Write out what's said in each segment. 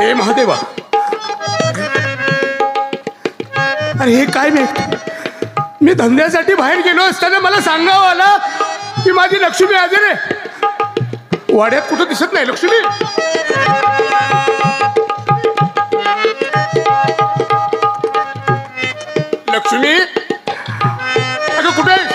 हे महादेवा, अरे हे काय मी धंद्यासाठी बाहेर गेलो असताना मला सांगावं आला की माझी लक्ष्मी आजारी आहे. वाड्यात कुठं दिसत नाही लक्ष्मी. लक्ष्मी अगं कुठे आहे?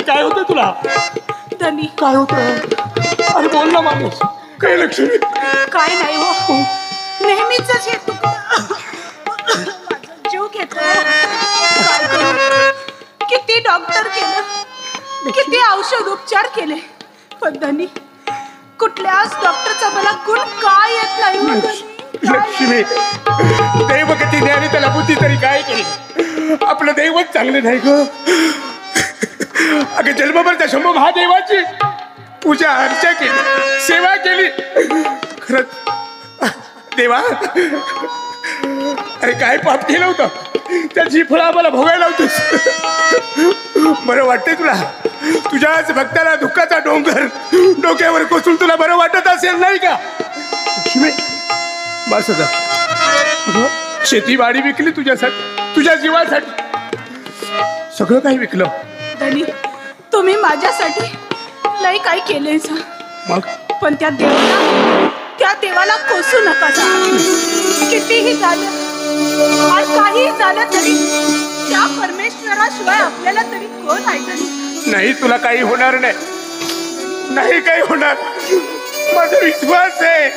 काय होतं तुला? काय होतं? अरे बोल ना माणूस. काय लक्ष्मी? काय नाही हो, नेहमीच हे जीव घेतो. काय करू? किती डॉक्टर केलं, किती औषध उपचार केले, पण धनी कुठल्याच डॉक्टरचा मला गुण काय येत नाही. लक्ष्मी दैव गतीने आणि त्याला बुद्धी तरी काय केली? आपलं दैवच चांगलं नाही ग. अगं जन्मभर त्या शंभू महादेवाची पूजा अर्चा केली, सेवा केली. खरंच देवा, अरे काय पाप केलं होतं? त्याची फळं आम्हाला भोगायला होतीस. बरं वाटतंय तुला? तुझ्याच भक्ताला दुःखाचा डोंगर डोक्यावर कोसळून तुला बरं वाटत असेल नाही का? लक्ष्मी बस आता. शेतीवाडी विकली तुझ्यासाठी, तुझ्या जीवासाठी, सगळं काही विकलं. धनी तुम्ही माझ्यासाठी लई काय केले मग, पण त्या देवाला कोसू नका. कितीही झालं आणि काहीही झालं तरी त्या परमेश्वराशिवाय आपल्याला तरी कोण आहे? नाही तुला काही होणार नाही, नाही काही होणार. माझा विश्वास आहे,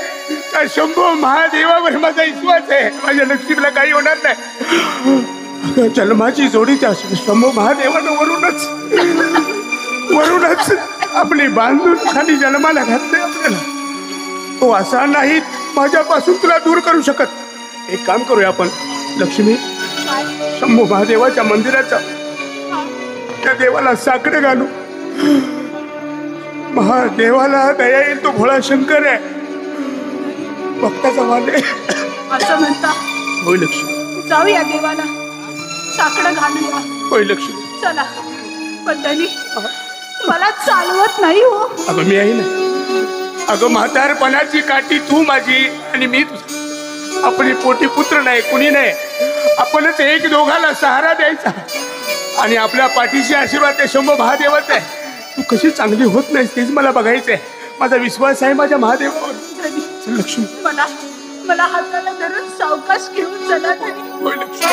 त्या शंभू महादेवावर माझा विश्वास आहे. माझ्या लक्ष्मीला काही होणार नाही. जन्माची जोडी त्या शंभू महादेवानं वरूनच आपली बांधून खाली जन्माला घातले आपल्याला. तो असा नाही माझ्यापासून तुला दूर करू शकत. एक काम करूया आपण लक्ष्मी, शंभू महादेवाच्या मंदिराचा त्या देवाला साकडे घालू. महादेवाला दया येईल, तो भोळा शंकर आहे, भक्ताचा वाले असं म्हणता. होय लक्ष्मी, जाऊया देवाला साकडं घालूया. होय लक्ष्मी, चला. पण धनी मला चालवत नाही हो. अगं मी आहे ना. अगं म्हातारपणाची काठी तू माझी आणि मी तुझा. आपली पोटी पुत्र नाही, कुणी नाही. आपणच एक दोघाला सहारा द्यायचा आणि आपल्या पाठीशी आशीर्वाद त्या शंभू महादेवाचा आहे. तू कशी चांगली होत नाहीस तेच मला बघायचंय. माझा विश्वास आहे माझ्या महादेवावर. लक्ष्मी मला हाताला धरून सावकाश घेऊन चला धनी. होय लक्ष्मी.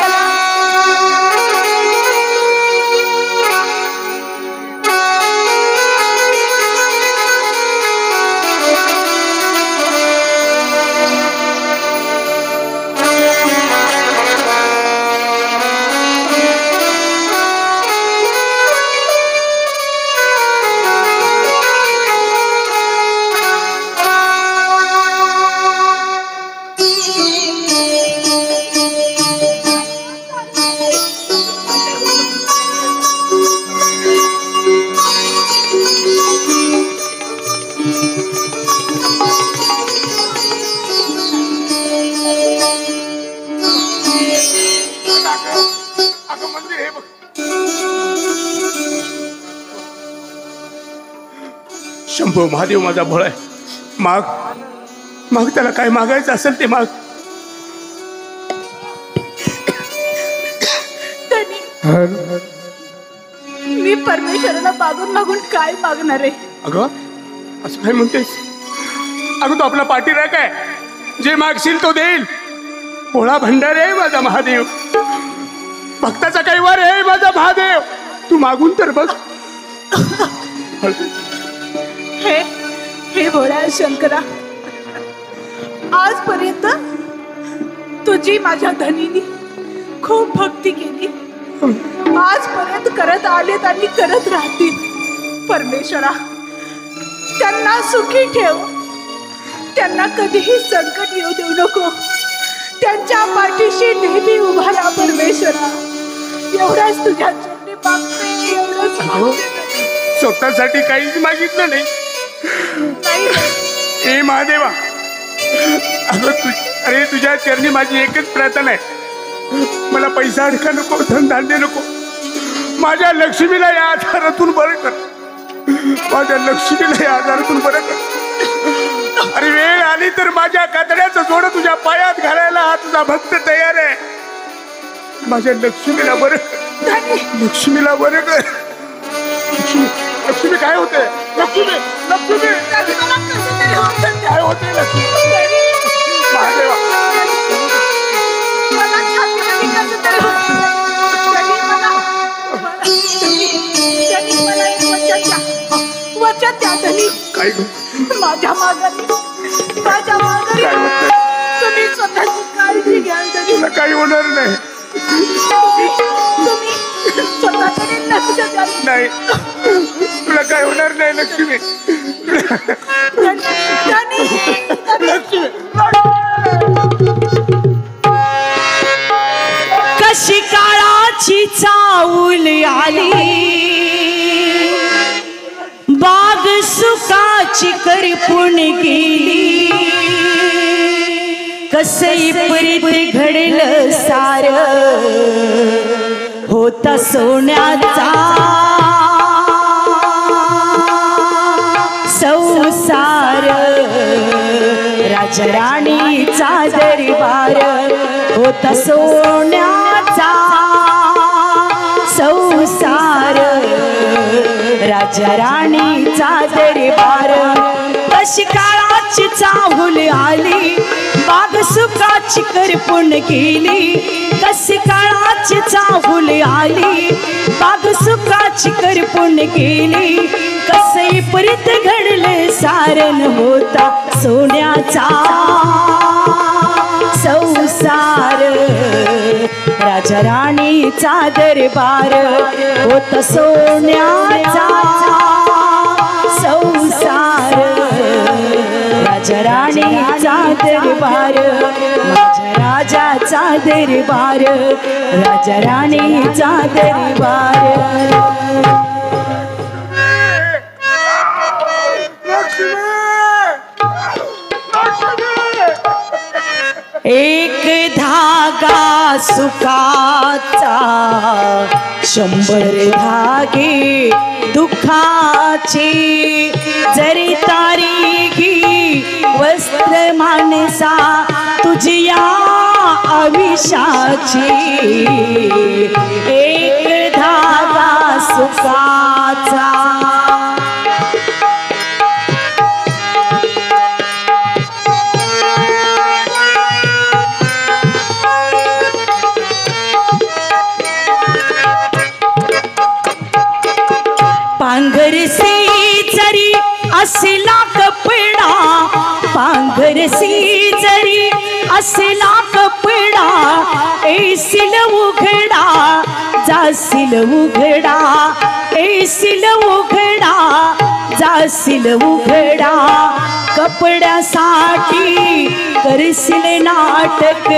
शंभू महादेव माझा भोळा आहे. माग त्याला काय मागायचं असेल ते माग. मी परमेश्वराला मागून काय मागणार आहे? अगं असं काय म्हणतेस? अगं तो आपला पाठीराख आहे, जे मागशील तो देईल. भोळा भंडार आहे माझा महादेव, भक्ताचा कैवार आहे माझा महादेव. तू मागून तर बघ. हे भोळ्या शंकरा, आजपर्यंत तुझी माझ्या धनीनी खूप भक्ती केली. आजपर्यंत करत आलेत आणि करत राहतील. परमेश्वरा त्यांना सुखी ठेव, त्यांना कधीही संकट येऊ देऊ नको. त्यांच्या पाठीशी नेहमी उभा राहा परमेश्वरा. एवढाच तुझ्या चरणी मागते एवढंच मागते. स्वतःसाठी काहीच मागितलं नाही. हे महादेवा, अगं अरे तुझ्या चरणी माझी एकच प्रार्थना आहे, मला पैसा अडका नको, धनधान्य नको, माझ्या लक्ष्मीला या आजारातून बरं कर, माझ्या लक्ष्मीला या आजारातून बरं कर. अरे वेळ आली तर माझ्या कातड्याचं जोड तुझ्या पायात घालायला हा तुझा भक्त तयार आहे. माझ्या लक्ष्मीला बरं कर, लक्ष्मीला बरं कर. लक्ष्मी काय होते? लक्ष्मी लक्ष्मी काय होते? लक्ष्मी महादेवा, वचन द्या धनी, काय माझ्या माघारी तुम्ही स्वतःची काळजी घ्या धनी. तुला काही होणार नाही. तुम्ही स्वतःकडे लक्ष द्या. नाही, तुला काय होणार नाही लक्ष्मी. लक्ष्मी कशी काळाची चावल आली, बाग सुखाची करपून गेली. कसई परीत घडलं सार, होता सोन्याचा संसार. राजराणीचा दरबार, होता सोन्याचा संसार. राजराणीचा दरबार. कशी काळाची चाहूल आली, बाग सुखाची करपून गेली. कशी काळाची चाहूल आली, बाग सुखाची करपून गेली. कसई परीत घडले सारण, होता सोन्याचा संसार. राजराणीचा दरबार, होता सोन्याचा संसार. राजराणीचा दरबार, माझ्या राजाचा दरबार. राजराणीचा दरबार. एक धागा सुखाचा, 100 धागे दुःखाचे. जरी तारीखी वस्त्र माणसा तुझ्या आयुष्याची. एक धागा सुखाचा. पांघरसी जरी असला कपडा, पांघरसी जरी असला कपडा. येशील उघडा, जाशील उघडा. येशील उघडा, जाशील उघडा. कपड्यासाठी करशील नाटक,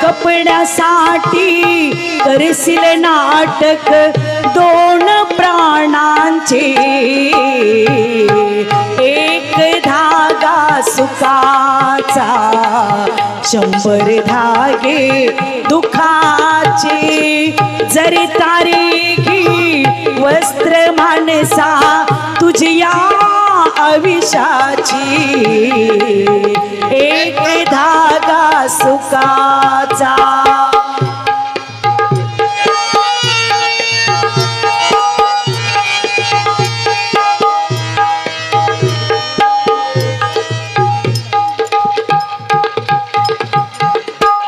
कपड्यासाठी करशील नाटक. 2 प्राणांचे एक धागा सुखाचा, 100 धागे दुःखाचे. जरी तारीखी वस्त्र माणसा तुझ्या आयुष्याची. एक धागा सुखाचा.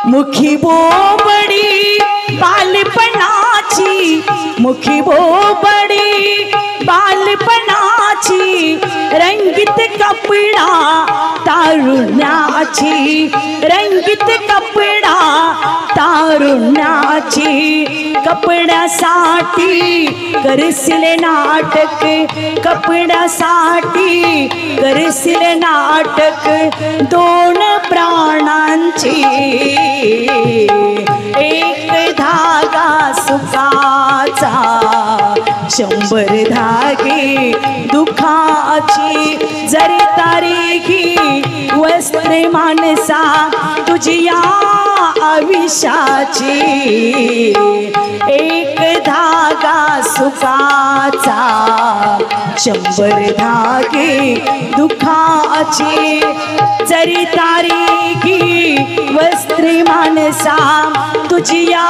मुखी बोबडी बालपणाची, मुखी बोबडी बालपणाची. रंगीत कपडा तारुण्याची, रंगीत कपडा तारुण्याची. कपड्यासाठी करशील नाटक, कपड्यासाठी करशील नाटक. 2 प्राणांची एक धागा सुखाचा, 100 धागे दुखाची जरी तारीखी वस्त्रे मानसा तुझिया आयुष्याची एक धागा सुखाचा 100 धागे दुखाची जरी तारीखी वस्त्रे मानसा तुझिया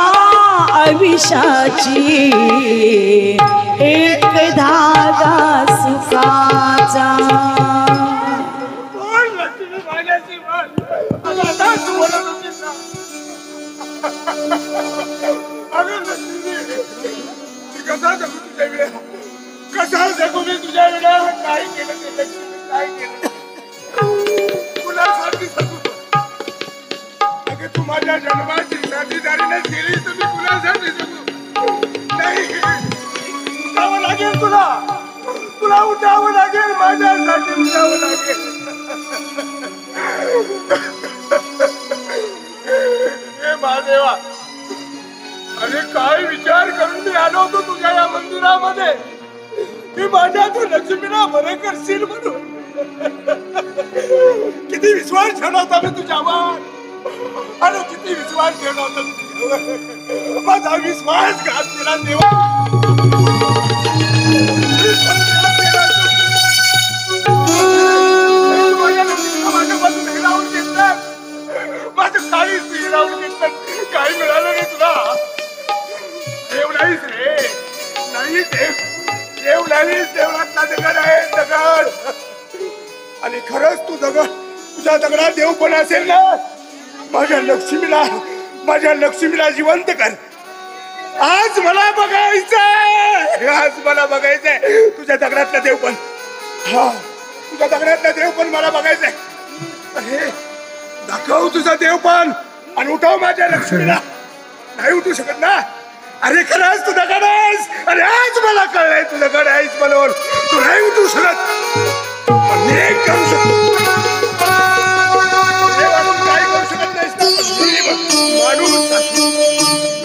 आयुष्याची एक धागा सुखाचा. कसा जगू मी तुझ्या वेळा काय केलं ते काय केलं तुला साठी जगू. अगं तू माझ्या जन्माची साथीदारीने केली तुम्ही कुणासाठी जगू नाही. उठावं लागेल तुला तुला उठावं लागेल माझ्यासाठी उठावं लागेल. हे महादेवा अरे काय विचार करून मी आलो होतो तुझ्या या मंदिरामध्ये की माझ्या तू लक्ष्मीला बरं करशील म्हणून. किती विश्वास ठेवला होता मी तुझ्यावर अरे किती विश्वास ठेवला होता तुझ्यावर. माझा विश्वास घात केला देवा. माझ्यापासून हिरावून घेतलं माझं काहीच हिरावून घेतलं. काही मिळालं नाही तुला. देव नाहीस रे नाही देव नाहीस. देवळातला दगड आहे दगड. आणि खरंच तू दगड तुझ्या दगडात देव पण असेल ना. माझ्या लक्ष्मीला जिवंत कर. आज मला बघायचंय तुझ्या दगडातला देव पण. हा तुझ्या दगडातला देव पण मला बघायचंय. अरे दाखव तुझा देव पण आणि उठव माझ्या लक्ष्मीला. नाही उठू शकत ना. अरे खरंच तू दगड आहेस. अरे आज मला कळलंय तू दगड आहेस म्हणून. तू नाही उठू शकत पण मी एक करू शकतो. काय करू शकत नाहीस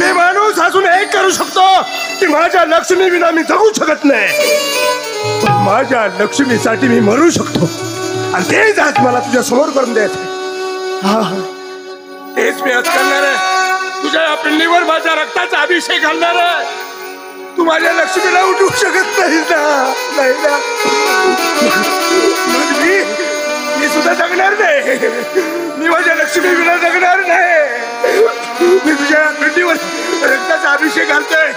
मी माणूस असून एक करू शकतो की माझ्या लक्ष्मी विना मी जगू शकत नाही. पण माझ्या लक्ष्मीसाठी मी मरू शकतो. आणि तेच आज मला तुझ्या समोर करून द्यायचं. हा तेच मी आज करणार आहे. तुझ्या या पिंडीवर माझ्या रक्ताचा अभिषेक घालणार आहे. तू माझ्या लक्ष्मीला उठवू शकत नाही ना. मी सुद्धा जगणार नाही. मी माझ्या लक्ष्मी विना जगणार नाही. मी तुझ्या पिंडीवर रक्ताचा अभिषेक घालतोय.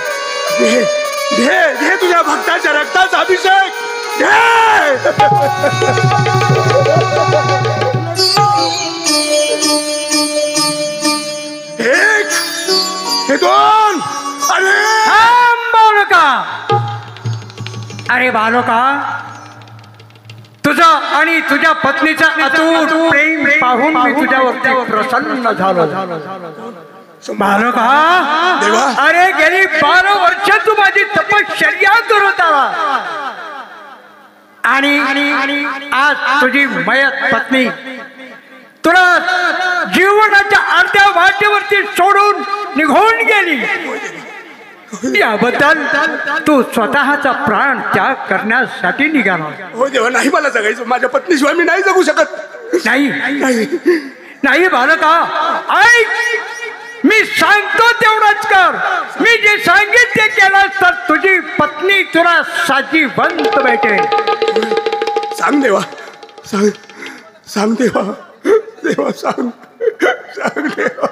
घे तुझ्या भक्ताच्या रक्ताचा अभिषेक घे. एक हे दोन. अरे बालका अरे बालका तुझा आणि तुझ्या पत्नीचा अतूट प्रेम पाहून मी तुझ्यावरती प्रसन्न झालो. बालका देवा अरे गेली 12 वर्ष तू माझी तपश्चर्या करत आला आणि आज तुझी मयत पत्नी तुला जीवनाच्या अर्ध्या वाटेवरती सोडून निघून गेली. याबद्दल तू स्वतःचा प्राण त्याग करण्यासाठी निघाला. हो देवा नाही मला जगायचं. माझ्या पत्नीशिवाय मी नाही जगू शकत. नाही बालका ऐक मी सांगतो तेवढंच कर. मी जे सांगेन ते केलंस तर तुझी पत्नी तुला साजीवंत भेटेल. सांग देवा सांग देवा सांग देवा.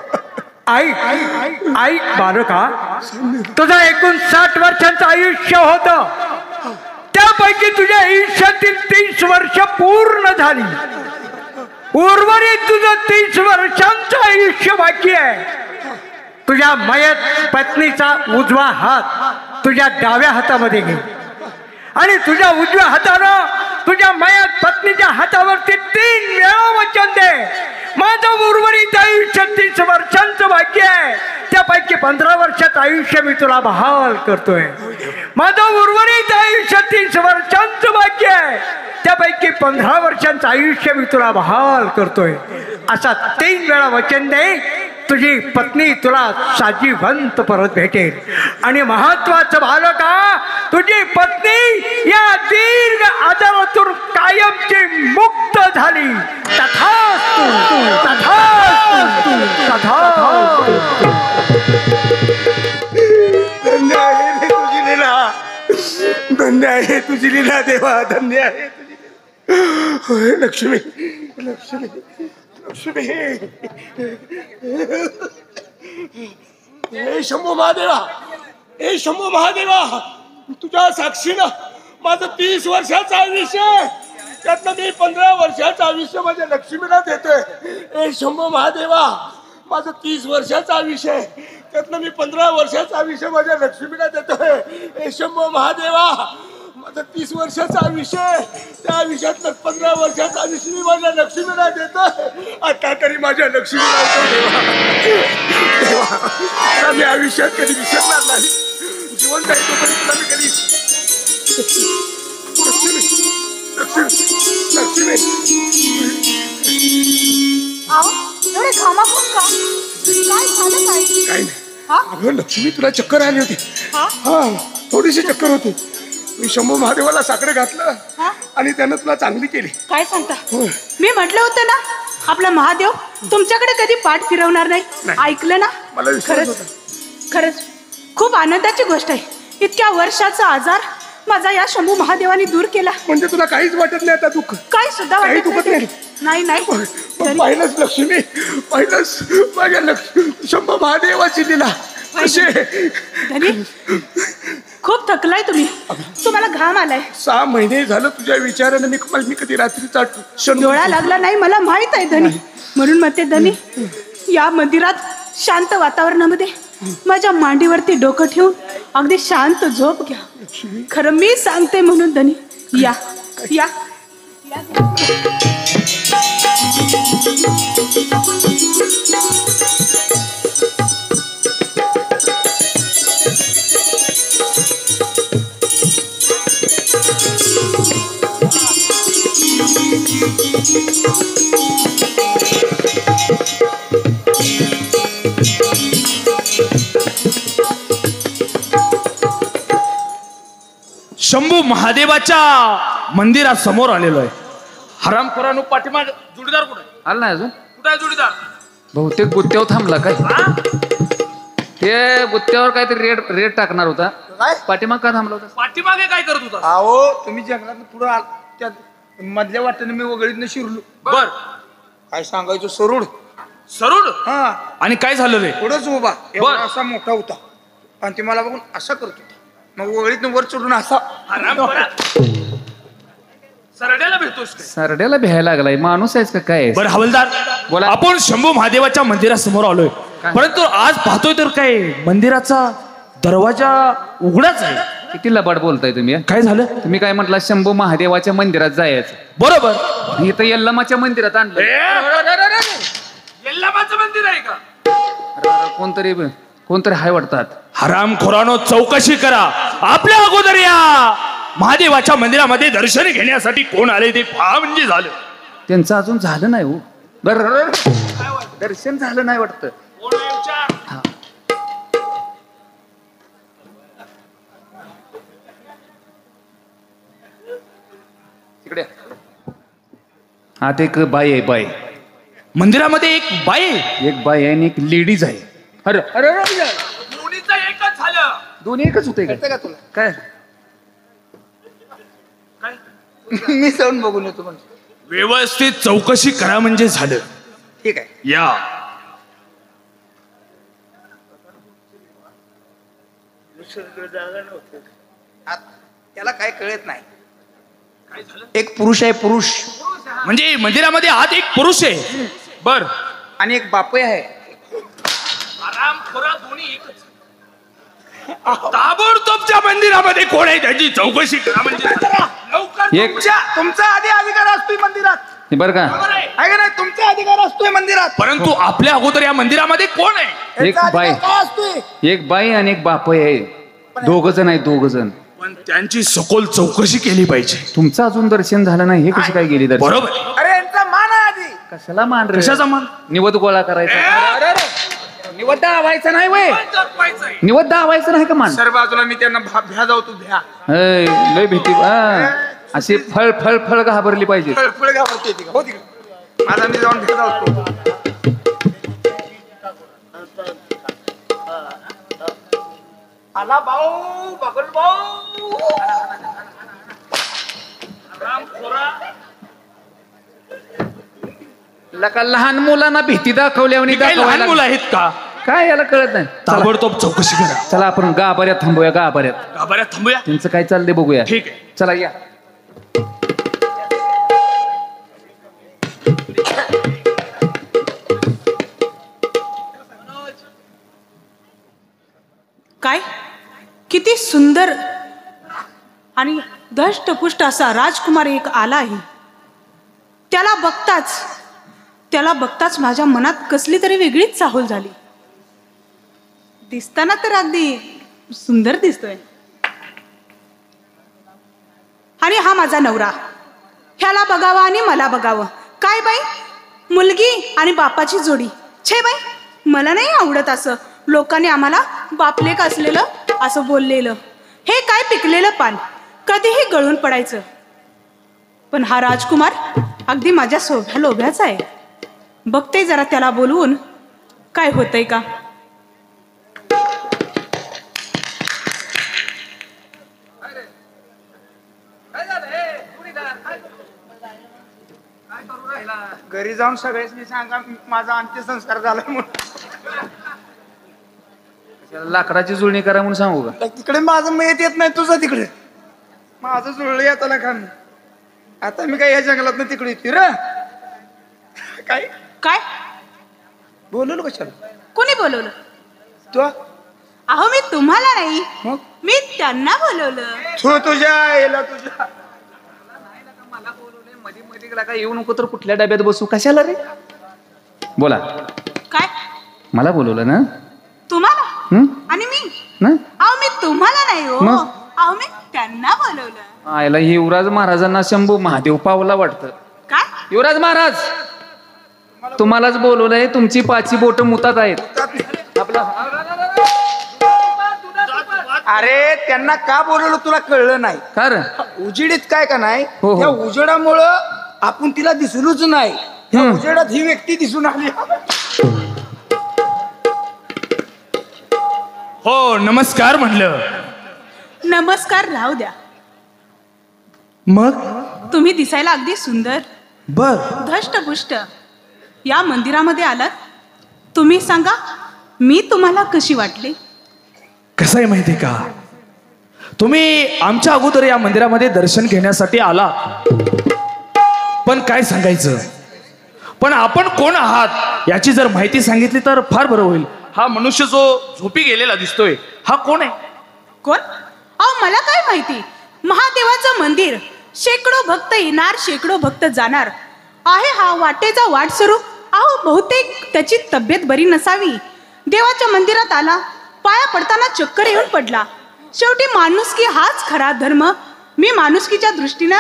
ऐक बालका तुझं एकूण 60 वर्षांचं आयुष्य होतं. त्यापैकी तुझ्या आयुष्यातील 30 वर्ष पूर्ण झाली. उर्वरित तुझं 30 वर्षांचं आयुष्य बाकी आहे. तुझ्या मयत पत्नीचा उजवा हात तुझ्या डाव्या हातामध्ये घे आणि तुझ्या उजव्या हातानं तुझ्या मयत पत्नीच्या हातावरती 3 वेळा वचन दे. माझं उर्वरित आयुष्य 30 वर्षांचं बाकी आहे. त्यापैकी 15 वर्षात आयुष्य मी तुला बहाल करतोय. माझं उर्वरित आयुष्य 30 वर्षांचं बाकी आहे. त्यापैकी 15 वर्षांचं आयुष्य मी तुला बहाल करतोय. असा 3 वेळा वचन दे. तुझी पत्नी तुला साजीवंत परत भेटेल. आणि महत्वाचं बालका तुझी पत्नी या दीर्घ आजारातून कायमची मुक्त झाली. तथास्तु, तथास्तु, तथास्तु. धन्य आहे रे तुझी लीला, धन्य आहे तुझी लीला देवा, धन्य आहे तुझी लीला. होय, लक्ष्मी लक्ष्मी लक्ष्मी. हे शंभू महादेवा, हे शंभू महादेवा, तुझ्या साक्षीनं माझं 30 वर्षाचं आयुष्य, त्यातलं मी 15 वर्षाचं आयुष्य माझ्या लक्ष्मीला देतोय. हे शंभू महादेवा, माझं 30 वर्षाचं आयुष्य आहे, त्यातलं मी 15 वर्षाचं आयुष्य माझ्या लक्ष्मीला देतोय. हे शंभू महादेवा, माझं 30 वर्षाचं आयुष्य आहे, त्या आयुष्यातलं 15 वर्षाचं आयुष्य मी माझ्या लक्ष्मीला देतोय. आता तरी माझ्या लक्ष्मीला देवा, मी आयुष्यात कधी विसरणार नाही. जिवंत आहे तोपर्यंत तुला मी कधी लक्ष्मी लक्ष्मी लक्ष्मी. अहो, एवढे घामाघूम का? काय झालं काय? काय नाही हा? अगं लक्ष्मी, तुला चक्कर आली होती. हा? हा, थोडीशी चक्कर होती. मी शंभू महादेवाला साकडे घातलं हा? आणि त्यानं तुला चांगली केली. काय सांगता? होय. मी म्हटलं होतं ना, आपला महादेव तुमच्याकडे कधी पाठ फिरवणार नाही. नाही. ऐकलं ना? मला विश्वास खरंच होता. खरंच खूप आनंदाची गोष्ट आहे. इतक्या वर्षाचा आजार माझा या शंभू महादेवाने दूर केला. म्हणजे तुला काहीच वाटत नाही आता दुःख? काय सुद्धा काही वाटत दुखत नाही. नाही नाही. पण पाहिलंच लक्ष्मी, पाहिलंच माझ्या शंभू महादेवाची लीला कशी आहे. धनी, खूप थकलाय तुम्ही, तुम्हाला घाम आलाय. 6 महिने झालं तुझ्या विचारानं मी कधी रात्रीचा क्षण डोळा लागला नाही मला माहित आहे धनी. म्हणून म्हणते धनी, या मंदिरात शांत वातावरणामध्ये माझ्या मांडीवरती डोकं ठेवून अगदी शांत झोप घ्या. खरं मी सांगते म्हणून धनी, या या या. शंभू महादेवाच्या मंदिरासमोर आलेलो आहे. हरामखोरानो पाठीमाग जोडीदार कुठे आला नाही अजून? कुठे आहे जोडीदार? बहुतेक बुत्त्यावर थांबला काय? ते बुत्त्यावर काहीतरी रेट टाकणार होता. पाठीमाग का थांबला होता? पाठीमागे काय करत होता? अहो, तुम्ही जंगलात पुढे त्या मधल्या वाटेने मी वगळीतनं शिरलो. बर, काय सांगायचं, सरूड सरूड. हा, आणि काय झालं रे? पुढंच उभा एवढा असा मोठा होता आणि ते मला बघून असा करत होता. मग वगळीतनं वर चढून असा. हरामखोरा, सरड्याला भेटतोस काय? सरड्याला भ्यायला लागलाय. माणूस आहेस का काय? बरं हवलदार, बोला. आपण शंभू महादेवाच्या मंदिरासमोर आलोय, परंतु आज पाहतोय तर काय मंदिराचा दरवाजा उघडाच आहे. किती लबाड बोलताय तुम्ही? काय झालं? तुम्ही काय म्हटलं? शंभू महादेवाच्या मंदिरात जायचं. बरोबर. इथं यल्लमाच्या मंदिरात आणलं. यल्लमाचं मंदिर आहे का? कोणतरी हाय वाटतात. हरामखोरानो, चौकशी करा. आपल्या अगोदर या महादेवाच्या मंदिरामध्ये दर्शन घेण्यासाठी कोण आले ते पहा म्हणजे झालं. त्यांचं अजून झालं नाही हो. बरं, दर्शन झालं नाही वाटतं. तिकडे आत एक बाई आहे. बाई मंदिरामध्ये एक बाई आहे. एक बाई आहे आणि एक लेडीज आहे. अरे अरे दोन्हीचं एकच झालं. दोन्ही एकच होते का तुला? काय मी जाऊन बघून येतो म्हणजे. व्यवस्थित चौकशी करा म्हणजे झालं. ठीक आहे. या त्याला काय कळत नाही. एक पुरुष आहे, पुरुष म्हणजे मंदिरामध्ये आत एक पुरुष आहे. बर, आणि एक बापय आहे. हरामखोरा दोन्ही एकच. ताबडतोबच्या मंदिरामध्ये कोण आहे त्याची चौकशी करा म्हणजे लवकर. एक तुमचा आधी अधिकार असतोय मंदिरात, बरं का? आहे का नाही? तुमचा अधिकार असतोय मंदिरात. परंतु आपल्या अगोदर या मंदिरामध्ये कोण आहे? एक याचा बाई, अधिकार काय असतोय? एक बाई आणि एक बापय आहे. 2 जण आहेत, 2 जण. पण त्यांची सखोल चौकशी केली पाहिजे. तुमचं अजून दर्शन झालं नाही. हे कशी काय गेली दर्शन? बरोबर. अरे यांचा मान आहे आधी. कशाला मान रे? कशाचा मान? निवद गोळा करायचा. निवद दावायचं नाही वय निवद दावायचं नाही का मान सर बाजूला मी त्यांना भ्या जाऊ तू भ्या लय भीती अशी फळ फळ फळ घाबरली पाहिजे पुढे घाबरते ती का? हो तिकडे माझा मी जाऊन भ्या जाऊ आला भाऊ बगल भाऊ लका लहान मुलांना भीती दाखवल्यावर काही लहान मुलं आहेत का काय याला कळत नाही ताबडतोब चौकशी करा चला आपण गाभाऱ्यात थांबूया गाभाऱ्यात गाभाऱ्यात थांबूया त्यांचं काय चाललंय बघूया ठीक आहे चला या काय किती सुंदर आणि धष्टपुष्ट असा राजकुमार एक आला आहे. त्याला बघताच माझ्या मनात कसली तरी वेगळीच चाहूल झाली. दिसताना तर अगदी सुंदर दिसतोय. आणि हा माझा नवरा. ह्याला बघावा आणि मला बघावं. काय बाई, मुलगी आणि बापाची जोडी. छे बाई, मला नाही आवडत असं लोकांनी आम्हाला बापलेक असलेलं असं बोललेलं. हे काय पिकलेलं पान, कधीही गळून पडायचं. पण हा राजकुमार अगदी माझ्या लोभ्याचा आहे. बघते जरा त्याला बोलवून काय होतंय का. घरी जाऊन सगळ्यांनी सांगा माझा अंत्यसंस्कार झाला म्हणून. लाकडाची जुळणी करा म्हणून सांगू का. तिकडे माझं मयत येत नाही, तुझं तिकडे माझं जुळलं येताला खान. आता मी काय या जंगलात ना तिकडे येते र. काय काय बोलवलं कशाला कोणी बोलवलं. तू अहो मी तुम्हाला नाही, मग मी त्यांना बोलवलं. तू तुझ्या आईला तुझ्या मला बोलवलंय मध्ये मध्ये का येऊ नको तर कुठल्या डब्यात बसू कशाला रे. बोला काय मला बोलवलं ना तुम्हाला हं? आणि मी ना अहो मी तुम्हाला नाही हो. मग? अहो मी त्यांना बोलवलं. आयला युवराज महाराजांना शंभू महादेव पावला वाटतं. काय युवराज महाराज तुम्हालाच बोलवलंय. तुमची पाची बोट मुतात आहेत. अरे त्यांना का बोलवलं तुला कळलं नाही. का रे? उजेडीत काय का नाही हो, हो. त्या उजेडामुळं आपण तिला दिसलोच नाही. त्या उजेडात ही व्यक्ती दिसून आली. हो नमस्कार म्हणलं. नमस्कार राहू द्या. मग तुम्ही दिसायला अगदी सुंदर बर धष्टपुष्ट या मंदिरामध्ये आलात. तुम्ही सांगा मी तुम्हाला कशी वाटली. कसं आहे माहिती का, तुम्ही आमच्या अगोदर या मंदिरामध्ये दर्शन घेण्यासाठी आला. पण काय सांगायचं, पण आपण कोण आहात याची जर माहिती सांगितली तर फार बरं होईल. हा मनुष्य जो झोपी गेलेला दिसतोय हा कोण आहे. कोण. अहो मला काय माहिती. महादेवाचं मंदिर, शेकडो भक्त येणार शेकडो भक्त जाणार आहे. हा वाटेचा वाट स्वरूप. अहो बहुतेक त्याची तब्येत बरी नसावी. देवाच्या मंदिरात आला, पाया पडताना चक्कर येऊन पडला. शेवटी माणुसकी हाच खरा धर्म. मी माणुसकीच्या दृष्टीनं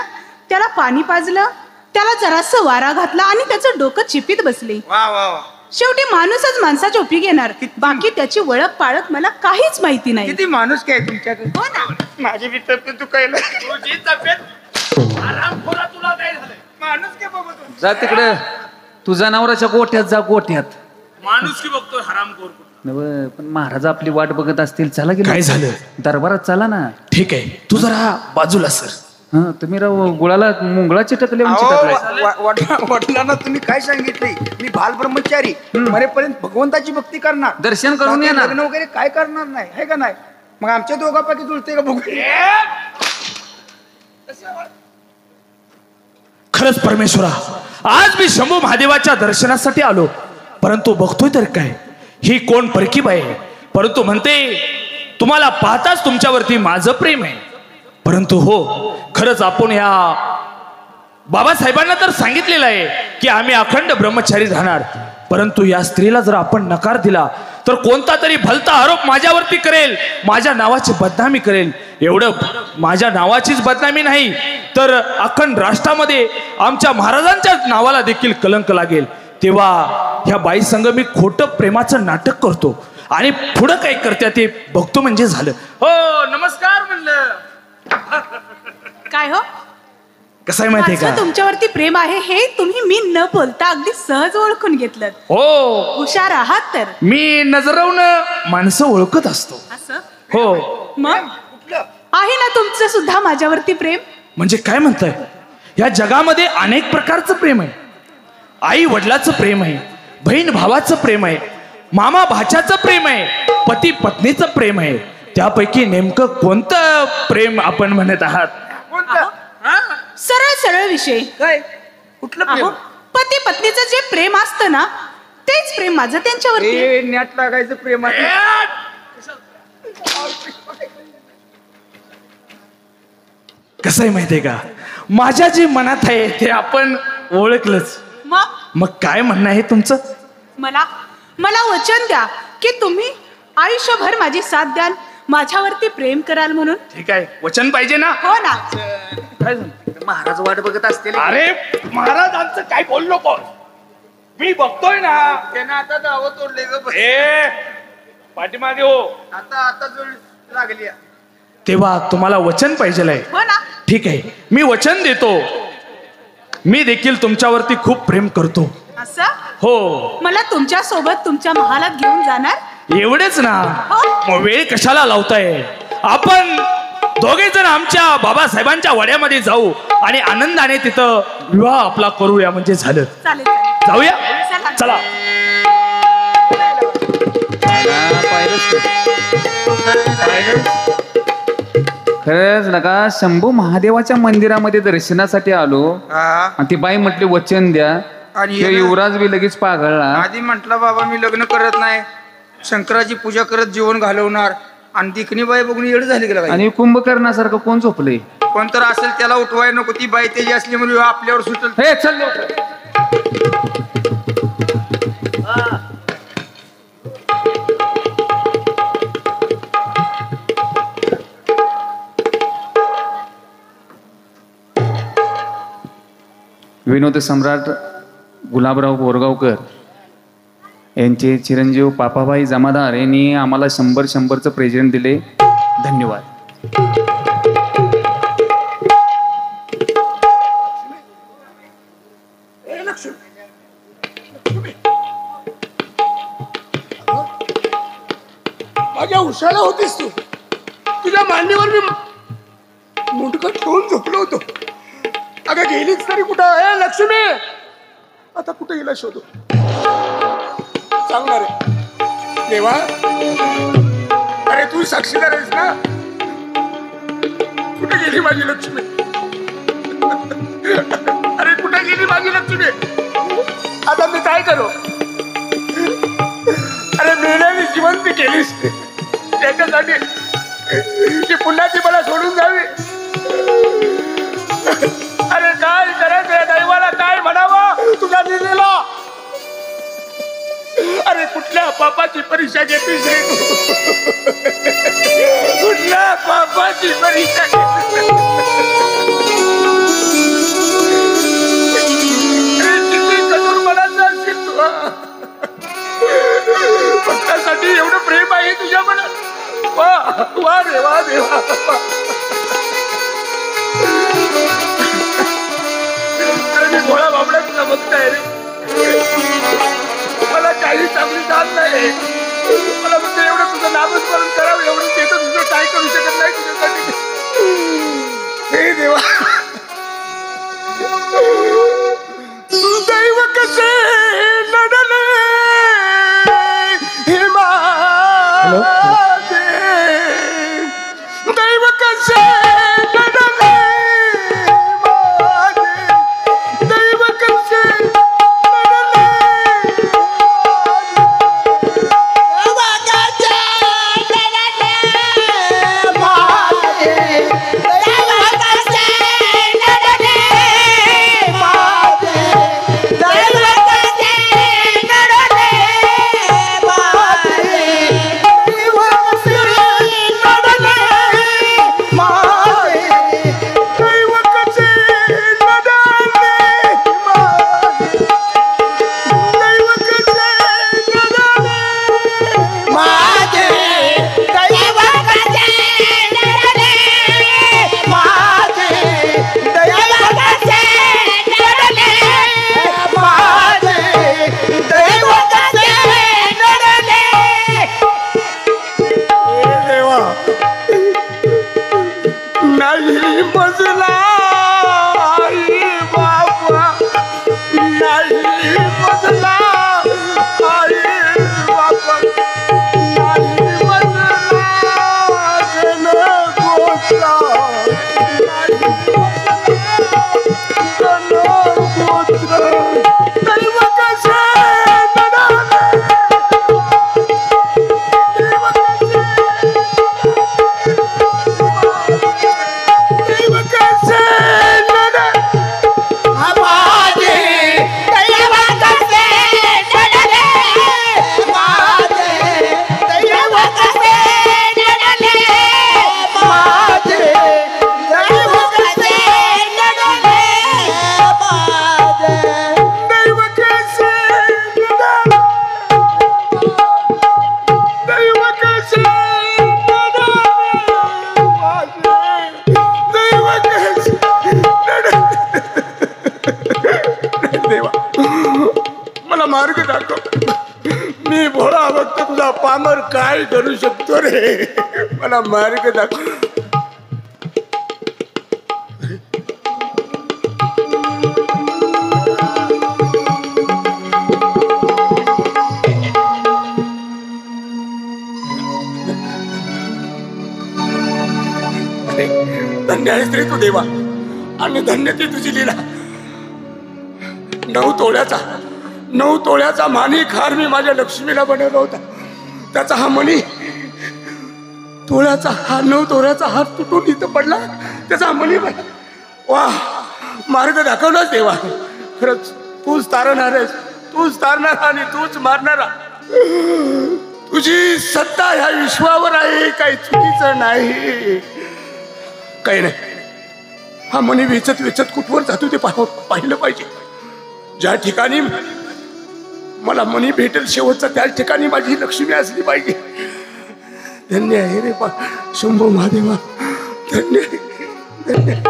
त्याला पाणी पाजलं, त्याला जरासं वारा घातला आणि त्याचं डोकं चिपीत बसले. वा वा वा, शेवटी माणूसच माणसाच्या उपयोगी येणार. बाकी त्याची वळख पाळख मला काहीच माहिती नाही. किती माणूस काय तुमच्याकडे. हो ना. माझी बी तब्येत तू कळलं. माणूस काय बघतो. जा तिकडे तू जनावराच्या गोठ्यात जा. गोठ्यात माणूस की बघतोय हरामखोर. नव, पण महाराज आपली वाट बघत असतील. चला गेलो काय झालं? दरबारात चला ना. ठीक आहे तू जरा बाजूला सर. हा तुम्ही राव गुळाला मुंगळाचे टकले वडिलांना तुम्ही काय सांगितले. मी बाल ब्रह्मचारी मरेपर्यंत भगवंताची भक्ती करणार. दर्शन करून बाकी येणार. लग्न वगैरे काय करणार नाही, हे का नाही. मग आमच्या दोघांपैकी जुळते का बघू. खरंच परमेश्वरा, आज मी शंभू महादेवाच्या दर्शनासाठी आलो. परंतु बघतोय तर काय, ही कोण परकी बाई आहे. परंतु म्हणते तुम्हाला पाहताच तुमच्यावरती माझं प्रेम आहे. परंतु हो खरंच आपण या बाबासाहेबांना तर सांगितलेलं आहे की आम्ही अखंड ब्रह्मचारी राहणार. परंतु या स्त्रीला जर आपण नकार दिला तर कोणता तरी भलता आरोप माझ्यावरती करेल, माझ्या नावाची बदनामी करेल. एवढं माझ्या नावाचीच बदनामी नाही तर अखंड राष्ट्रामध्ये आमच्या महाराजांच्या नावाला देखील कलंक लागेल. तेव्हा ह्या बाई संग मी खोटं प्रेमाचं नाटक करतो आणि पुढं काय करते ते बघतो म्हणजे झालं. हो नमस्कार म्हणलं. काय हो कसं आहे माहितीये माझं का? तुमच्यावरती प्रेम आहे हे तुम्ही मी न बोलता अगदी सहज ओळखून घेतलं. हो हुशार आहात तर. मी नजरवनं माणसं ओळखत असतो. असं हो मग आहे ना तुमचं सुद्धा माझ्यावरती प्रेम. म्हणजे काय म्हणताय? या जगामध्ये अनेक प्रकारचं प्रेम आहे. आई वडिलाचं प्रेम आहे, बहीण भावाचं प्रेम आहे, मामा भाच्याचं प्रेम आहे, पती पत्नीचं प्रेम आहे. त्यापैकी नेमकं कोणतं प्रेम आपण म्हणत आहात? सरळ सरळ विषय. काय कुठलं अहो, पती पत्नीचं जे प्रेम असतं ना तेच प्रेम माझं त्यांच्यावरती. नॅट लागायचं प्रेम आहे. कसं आहे माहितीये का? माझ्या जे मनात आहे ते आपण ओळखलंच. मग काय म्हणणं आहे तुमचं? मला मला वचन द्या की तुम्ही आयुष्यभर माझी साथ द्याल, माझ्यावरती प्रेम कराल म्हणून. ठीक आहे, वचन पाहिजे ना? हो ना. काय झालं? महाराज वाट बघत असतील. अरे महाराजांचं काय बोल नको, मी बघतोय ना. त्यानं आता दावं तोडले ग. ए पाठीमागे हो. आता जोड लागली. तेव्हा तुम्हाला वचन पाहिजे आहे. हो ना. ठीक आहे, मी वचन देतो. मी देखील तुमच्यावरती खूप प्रेम करतो. असं हो. मला तुमच्या सोबत तुमच्या महालात घेऊन जाणार? एवढेच ना? हो. मग वेळ कशाला लावताय? आपण दोघे जण आमच्या बाबासाहेबांच्या वड्यामध्ये जाऊ आणि आनंदाने तिथं विवाह आपला करूया म्हणजे झालं. चालेल चालेल. जाऊया. चला. चला. खरंच नका शंभू महादेवाच्या मंदिरामध्ये दर्शनासाठी आलो आणि ती बाई म्हटली वचन द्या आणि तो युवराज बी लगेच पाघळला. आधी म्हटलं बाबा मी लग्न करत नाही, शंकराची पूजा करत जीवन घालवणार, आणि दिखणी बाई बघून येड झाली गेला. आणि कुंभकर्णासारखं कोण झोपलंय? कोण तर असेल त्याला उठवाय नको. ती बाई त्याची असली म्हणून आपल्यावर सुचल. हे चल लवकर. विनोद सम्राट गुलाबराव बोरगावकर यांचे चिरंजीव पापाबाई जमादार यांनी आम्हाला 100चं प्रेझेंट दिले. धन्यवाद. माझ्या उशाला होतीस तू. तुझ्या मांडीवर मी मुंडकं ठेवून झोपलो होतो. अगं गेलीच तरी कुठं? ए लक्ष्मी, आता कुठे गेला शोधू. सांगणार आहे देवा. अरे तू साक्षीदार आहेस ना. कुठे गेली माझी लक्ष्मी? अरे कुठे गेली माझी लक्ष्मी? आता मी काय करू? अरे मेल्याने जिवंत केलीस त्याच्यासाठी की पुन्हा ती मला सोडून जावी. अरे काय करायचं या दैवाला? काय म्हणावं तुझ्या दिदीला? अरे कुठल्या पापाची परीक्षा घेतलीस रे तू? कुठल्या पापाची परीक्षा घेतलीस? किती कठोरपणाचं असशील तू. भक्तासाठी एवढं प्रेम आहे तुझ्या मनात. वा वा रे वा देवा. अरे मी भोळा बाबडा तुझा भक्त आहे रे. मला काही चांगली जात नाही. मला फक्त एवढं तुझं नामस्मरण करावं एवढं देतं. तुझं काय करू शकत नाही तुझ्यासाठी. हे देवा, दैव कसे लढले हे माझे. दैव कसे लढले माझे. दैव कसे लढले माझे. नाही मजला आई बाबा नाही मजला आई बाबा नाही मजला जन गोत्रा नाही मजला जन गोत्रा दैव कसे नडाले दैव कसे दैव कसे नडाले दैव कसे नडाले दैव कसे नडाले दैव कसे नडाले देवा मला मार्ग दाखव मी भोळा भक्त तुझा पामर काय करू शकतो रे मला मार्ग दाखव धन्य आहेस रे तू देवा आणि धन्य ती तुझी लीला 9 तोळ्याचा माणिक हार मी माझ्या लक्ष्मीला बनवला होता त्याचा हा मणी तोळ्याचा हा 9 तोळ्याचा हार तुटून इथं पडला त्याचा हा मणी बनला वा मार्ग दाखवलाच देवा खरंच तूच तारणार आहेस तूच तारणार आणि तूच मारणारा तुझी सत्ता ह्या विश्वावर आहे काही चुकीचं नाही काही नाही हा मणी वेचत वेचत कुठवर जातो ते पाहिलं पाहिजे ज्या ठिकाणी मला मणी भेटेल शेवटचा त्याच ठिकाणी माझी लक्ष्मी असली पाहिजे धन्य आहे रे शंभो महादेवा धन्य धन्य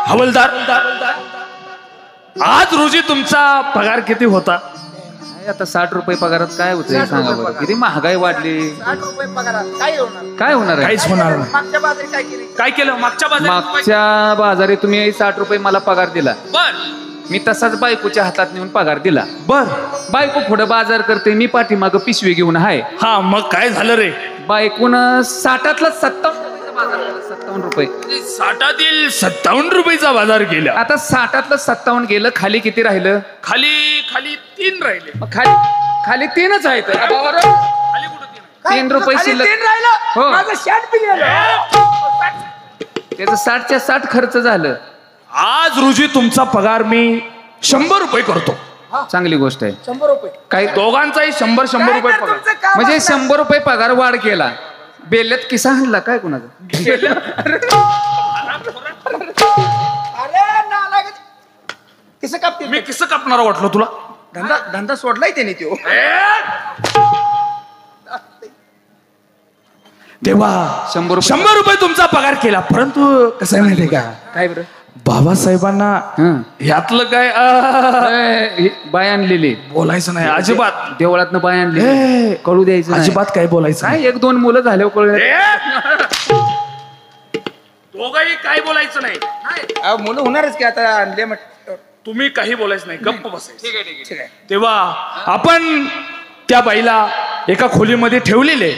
हवलदार आज रोजी तुमचा पगार किती होता आता 60 रुपये पगारात काय होतं सांगा बरं किती महागाई वाढली 60 रुपये पगारात काय होणार काय होणार आहे काहीच होणार नाही मागच्या बाजारी काय केली काय केलं मागच्या बाजारी तुम्ही 60 रुपये मला पगार दिला बर मी तसाच बायकोच्या हातात नेऊन पगार दिला बर बायको पुढे बाजार करते मी पाठीमाग पिशवी घेऊन आहे हा मग काय झालं रे बायकोन 60तला 57 रुपये 60तील 57 रुपयाचा बाजार केला आता 60तलं 57 गेलं खाली किती राहिलं खाली 3 राहिले मग खाली 3च आहेत खाली कुठं 3 रुपये शिल्लक हो माझं शर्ट बी गेलं त्याचं 60च्या 60 खर्च झालं आज रोजी तुमचा पगार मी 100 रुपये करतो चांगली गोष्ट आहे 100 रुपये काय दोघांचाही 100 रुपये काय तर पगार तुमचं काम म्हणजे असणार. 100 रुपये पगार वाढ केला बेल्यात किस्सा आणला काय कोणाचा अरे नालायक. कसं कापते मी किस्सा कापणारा वाटलो तुला धंदा सोडलाय त्याने तो तेव्हा 100 रुपये तुमचा पगार केला परंतु कसं आहे माहितीये का काय बरं बाबासाहेबांना ह्यातलं काय बाय आणलेली बोलायचं नाही अजिबात देवळातनं बाय आणली ए, कळू द्यायचं नाही. अजिबात काय बोलायचं काय 1-2 मुलं झाल्यावर कळू दोघही काय बोलायचं नाही मुलं होणारच की आता आणले म्हटलं तुम्ही काही बोलायचं नाही गप्प बसायचं ठीक आहे तेव्हा आपण त्या बाईला एका खोलीमध्ये ठेवलेले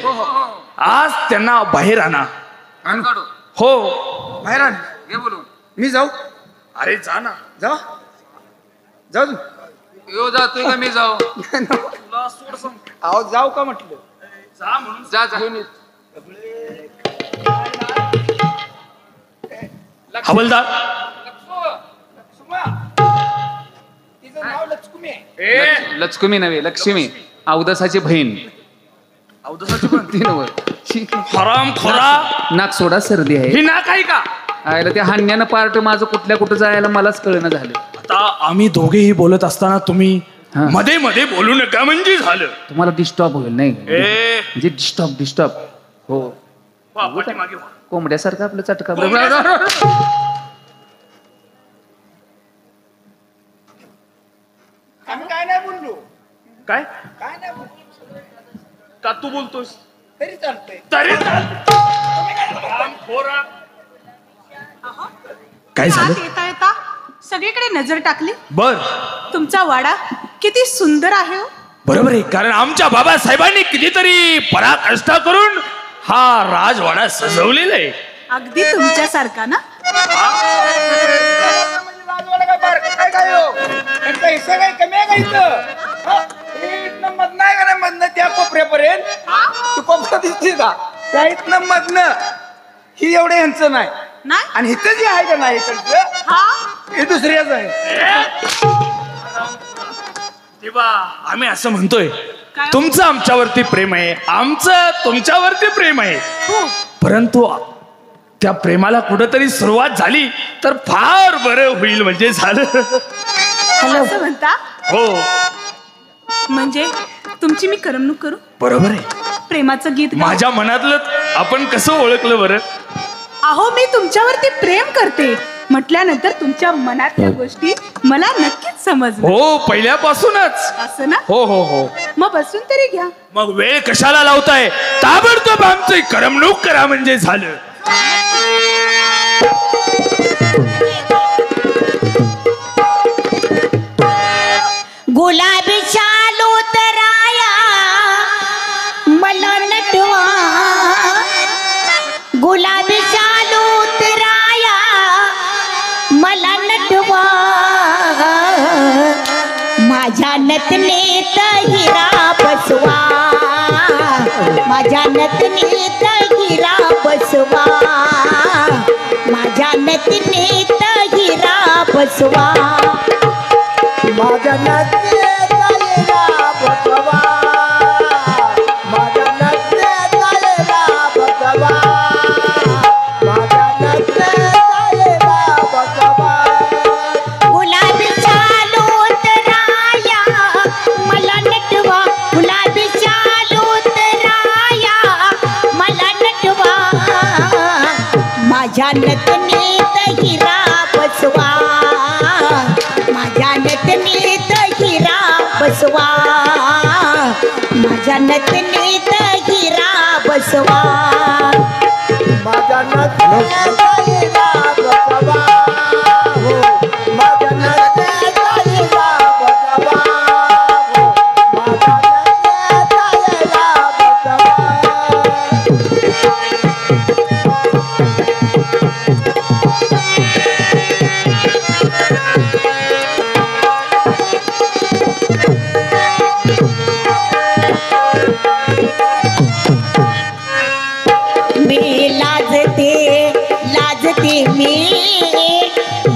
आज त्यांना बाहेर आणा हो बाहेर आण मी जाऊ अरे जा ना जाऊ जाऊ तू. यो जातोय का मी जाऊ अहो जाऊ का म्हटलं जा म्हणून जा हवलदार तिचं नाव लक्ष्मी आहे लक्ष्मी नव्हे लक्ष्मी अवदसाची बहीण अवदसाची पण ती नव्ह. हराम खोरा नाक सोडा सर्दी आहे ही नाक आहे का आयला त्या हान्यानं पार्ट माझं कुठल्या कुठं जायला मलाच कळणं झालं आता आम्ही दोघेही बोलत असताना तुम्ही हा. मध्ये मध्ये बोलू नका म्हणजे झालं. तुम्हाला डिस्टर्ब होईल नाही ए म्हणजे डिस्टर्ब हो वा, पाठीमागे वा. कोंबड्यासारखं आपलं चटका आम्ही काय नाही बोललो, काय काय नाही बोललो, का तू बोलतोस तरी चालतंय. तरी काय झालं? आत येता येता सगळीकडे नजर टाकली. बर तुमचा वाडा किती सुंदर आहे हो. बरोबर आहे, कारण आमच्या बाबासाहेबांनी कितीतरी पराकष्टा करून हा राजवाडा सजवलेला आहे. अगदी तुमच्यासारखा ना. म्हणजे राजवाडा काय बारकं काय काय हो? त्यांचा हिस्सा काय कमी आहे का इथं? हा? हे इथनं मधनं आहे का नाही मधनं त्या कोपऱ्यापर्यंत? तू कोपरा दिसते का? त्या इथनं मधनं ही एवढं यांचं नाही. नाही आणि इथं जे आहे का नाही इकडचं हा हे दुसऱ्याच आहे. तेव्हा आम्ही असं म्हणतोय, काय? तुमचं आमच्यावरती प्रेम आहे, आमचं तुमच्यावरती प्रेम आहे, हो परंतु त्या प्रेमाला कुठंतरी सुरुवात झाली तर फार बरं होईल म्हणजे झालं. असं म्हणता हो म्हणजे तुमची मी करमणूक करू. बरोबर आहे. प्रेमाचं गीत गाऊ. माझ्या मनातलं आपण कसं ओळखलं बरं? अहो मी तुमच्यावरती प्रेम करते म्हटल्यानंतर तुमच्या मनातल्या गोष्टी मला नक्कीच समजल्या. हो पहिल्यापासूनच. असं ना. हो हो हो. मग बसून तरी घ्या. मग वेळ कशाला लावताय? ताबडतोब आमची करमणूक करा म्हणजे झालं. गुलाबी शालू तराया मला नटवा, गुलाबी शालू तराया मला नटवा, माझ्या नतनीत हिरा बसवा, माझ्या नतनीत हिरा बसवा, माझ्या नतनीत हिरा बसवा, माझ्या नजरेत आलेला बघवा, माझ्या नजरेत आलेला बघवा, माझ्या नजरेत आलेला बघवा. गुलाबी चालू तराया मला नटवा, गुलाबी चालू तराया मला नटवा, माझ्या नतनीत हिरा बसवा, माझ्या नतनीत हिरा बसवा, माझ्या नतनीत हिरा बसवा, माझ्या नजरेत आलेला बघवा, हो, माझ्या नजरेत आलेला बघवा, हो, माझ्या नजरेत आलेला बघवा. मी लाजते लाजते मी,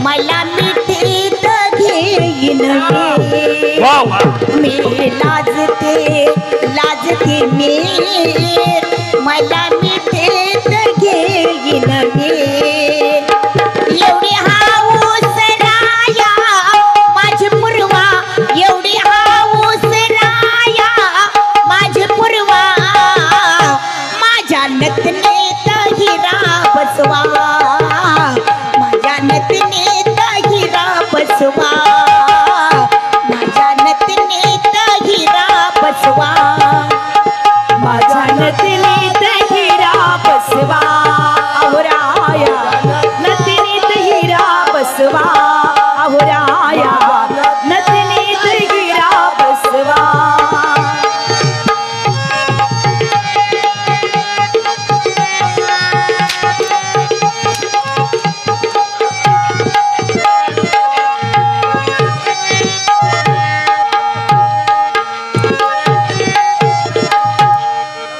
मला मिठीत घेईन मी, वा वा. मी लाजते लाजते मी, मला मिठीत घेईन मी, एवढी हाऊस राया माझी पुरवा, एवढी हाऊस राया माझी पुरवा, माझ्या नतनीत हिरा बसवा, माझ्या नतनीत हिरा बसवा, माझ्या नतनीत हिरा बसवा, माझ्या नतनीत हिरा बसवा, अहोराया नतनीत हिरा बसवा, अहोराया नतनीत हिरा बसवा.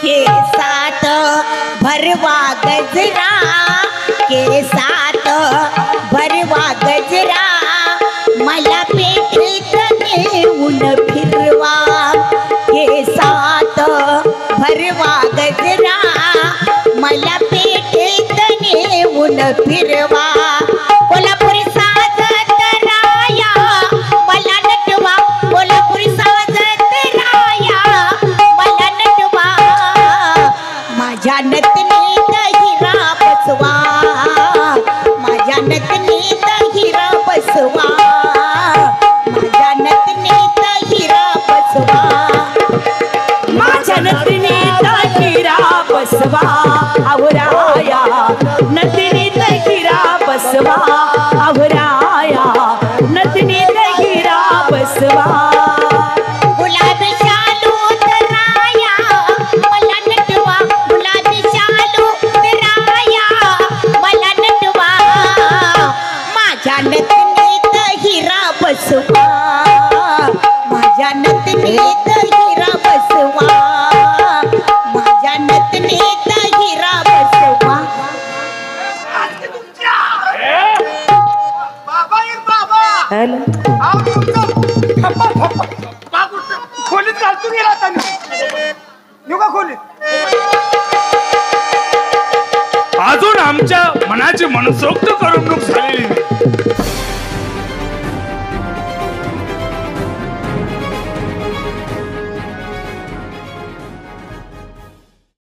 केसात भरवा गजरा, केसात भरवा गजरा, मला पेटीत नेऊन फिरवा, केसात भरवा गजरा, मला पेटीत नेऊन फिरवा, कोल्हापुरी साज तराया मला नटवा, कोल्हापुरी माझ्या नतनीत हिरा बसवा, माझ्या नतनीत हिरा बसवा, माझ्या नतनीत हिरा बसवा, माझ्या नतनीत हिरा बसवा, आवराया नतनीत हिरा बसवा, आवराया नतनीत हिरा बसवा. गुलाबी शालू राया मला नटवा, गुलाबी शालू राया मला नटवा, माझ्या नतनीत हिरा बसवा, माझ्या नतनीत हिरा बसवा, माझ्या नतनीत हिरा बसवा. बाबा ये बाबा आव तुमचं थप्पा थप्पा खोलीत घालतो गेला आता येऊ का खोलीत. अजून आमच्या मनाची मनसोक्त करमणूक झालेली नाही.